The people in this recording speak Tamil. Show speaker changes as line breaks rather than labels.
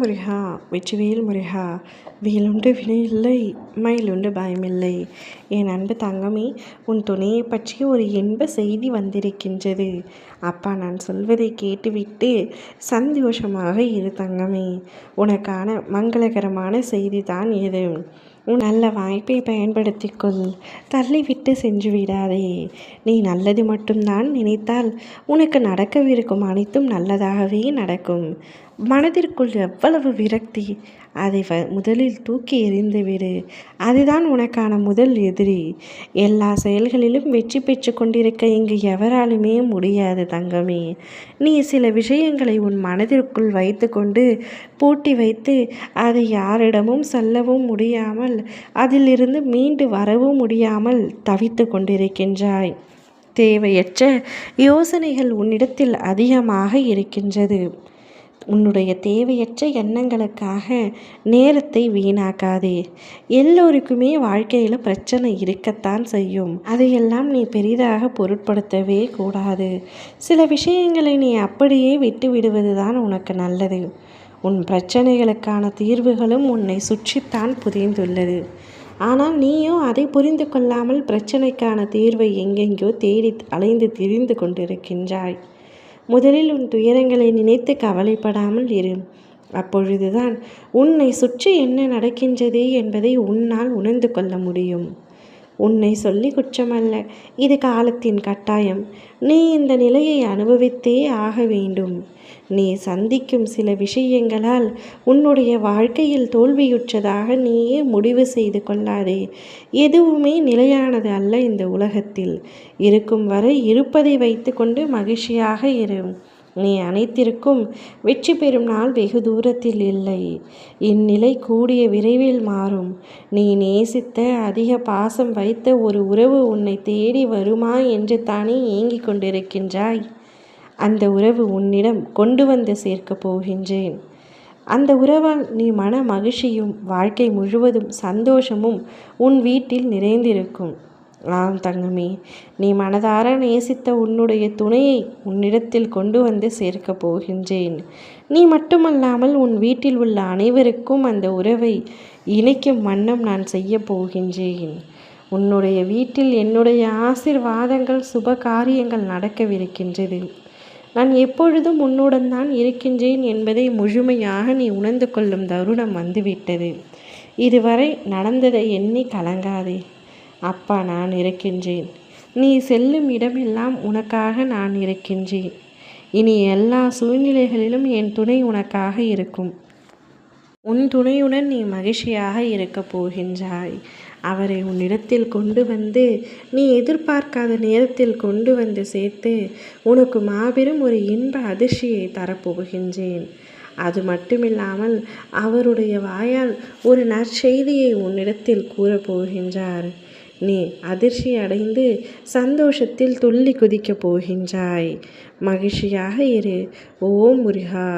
முருகா வெற்றிவேல் முருகா வேலுண்டு வினையில்லை மயிலுண்டு பயமில்லை. என் அன்பு தங்கமே, உன் துணையை பற்றி ஒரு இன்ப செய்தி வந்திருக்கின்றது. அப்பா நான் சொல்வதை கேட்டுவிட்டு சந்தோஷமாக இரு தங்கமே. உனக்கான மங்களகரமான செய்தி தான் இது. நல்ல வாய்ப்பை பயன்படுத்திக்கொள். தள்ளிவிட்டு சென்று விடாதே. நீ நல்லது மட்டும்தான் நினைத்தால் உனக்கு நடக்கவிருக்கும் அனைத்தும் நல்லதாகவே நடக்கும். மனதிற்குள் எவ்வளவு விரக்தி, அதை முதலில் தூக்கி எறிந்துவிடு. அதுதான் உனக்கான முதல் எதிரி. எல்லா செயல்களிலும் வெற்றி பெற்று கொண்டிருக்க இங்கு எவராலுமே முடியாது தங்கமே. நீ சில விஷயங்களை உன் மனதிற்குள் வைத்து கொண்டு பூட்டி வைத்து அதை யாரிடமும் சொல்லவும் முடியாமல் அதிலிருந்து மீண்டு வரவும் முடியாமல் தவித்து கொண்டிருக்கின்றாய். தேவையற்ற யோசனைகள் உன்னிடத்தில் அதிகமாக இருக்கின்றது. உன்னுடைய தேவையற்ற எண்ணங்களுக்காக நேரத்தை வீணாக்காதே. எல்லோருக்குமே வாழ்க்கையில் பிரச்சனை இருக்கத்தான் செய்யும். அதையெல்லாம் நீ பெரிதாக பொருட்படுத்தவே கூடாது. சில விஷயங்களை நீ அப்படியே விட்டு விடுவதுதான் உனக்கு நல்லது. உன் பிரச்சனைகளுக்கான தீர்வுகளும் உன்னை சுற்றித்தான் புரிந்துள்ளது. ஆனால் நீயோ அதை புரிந்து கொள்ளாமல் பிரச்சனைக்கான தீர்வை எங்கெங்கோ தேடி அலைந்து திரிந்து கொண்டிருக்கின்றாய். முதலில் உன் துயரங்களை நினைத்து கவலைப்படாமல் இரு. அப்பொழுதுதான் உன்னை சுற்றி என்ன நடக்கின்றது என்பதை உன்னால் உணர்ந்து கொள்ள முடியும். உன்னை சொல்லி குற்றமல்ல, இது காலத்தின் கட்டாயம். நீ இந்த நிலையை அனுபவித்தே ஆக வேண்டும். நீ சந்திக்கும் சில விஷயங்களால் உன்னுடைய வாழ்க்கையில் தோல்வியுற்றதாக நீயே முடிவு செய்து கொள்ளாதே. எதுவுமே நிலையானது அல்ல இந்த உலகத்தில். இருக்கும் வரை இருப்பதை வைத்து கொண்டு மகிழ்ச்சியாக இரு. நீ அனைத்திற்கும் வெற்றி பெறும் நாள் வெகு தூரத்தில் இல்லை. இந்நிலை கூடிய விரைவில் மாறும். நீ நேசித்த அதிக பாசம் வைத்த ஒரு உறவு உன்னை தேடி வருமா என்று தானே ஏங்கிக் கொண்டிருக்கின்றாய். அந்த உறவு உன்னிடம் கொண்டு வந்து சேர்க்கப் போகின்றேன். அந்த உறவால் நீ மன மகிழ்ச்சியும் வாழ்க்கை முழுவதும் சந்தோஷமும் உன் வீட்டில் நிறைந்திருக்கும். ஆம் தங்கமே, நீ மனதார நேசித்த உன்னுடைய துணையை உன்னிடத்தில் கொண்டு வந்து சேர்க்கப் போகின்றேன். நீ மட்டுமல்லாமல் உன் வீட்டில் உள்ள அனைவருக்கும் அந்த உறவை இணைக்கும் வண்ணம் நான் செய்ய போகின்றேன். உன்னுடைய வீட்டில் என்னுடைய ஆசீர்வாதங்கள் சுப காரியங்கள் நடக்கவிருக்கின்றது. நான் எப்பொழுதும் உன்னுடன் தான் இருக்கின்றேன் என்பதை முழுமையாக நீ உணர்ந்து கொள்ளும் தருணம் வந்துவிட்டது. இதுவரை நடந்ததை எண்ணி கலங்காதே. அப்பா நான் இருக்கின்றேன். நீ செல்லும் இடமெல்லாம் உனக்காக நான் இருக்கின்றேன். இனி எல்லா சூழ்நிலைகளிலும் என் துணை உனக்காக இருக்கும். உன் துணையுடன் நீ மகிழ்ச்சியாக இருக்கப் போகின்றாய். அவரை உன்னிடத்தில் கொண்டு வந்து நீ எதிர்பார்க்காத நேரத்தில் கொண்டு வந்து சேர்த்து உனக்கு மாபெரும் ஒரு இன்ப அதிர்ச்சியை தரப்போகின்றேன். அது மட்டுமில்லாமல் அவருடைய வாயால் ஒரு நற்செய்தியை உன்னிடத்தில் கூறப்போகின்றார். நீ அதிர்ச்சி அடைந்து சந்தோஷத்தில் துள்ளி குதிக்கப் போகின்றாய். மகிழ்ச்சியாக இரு. ஓம் முருகா.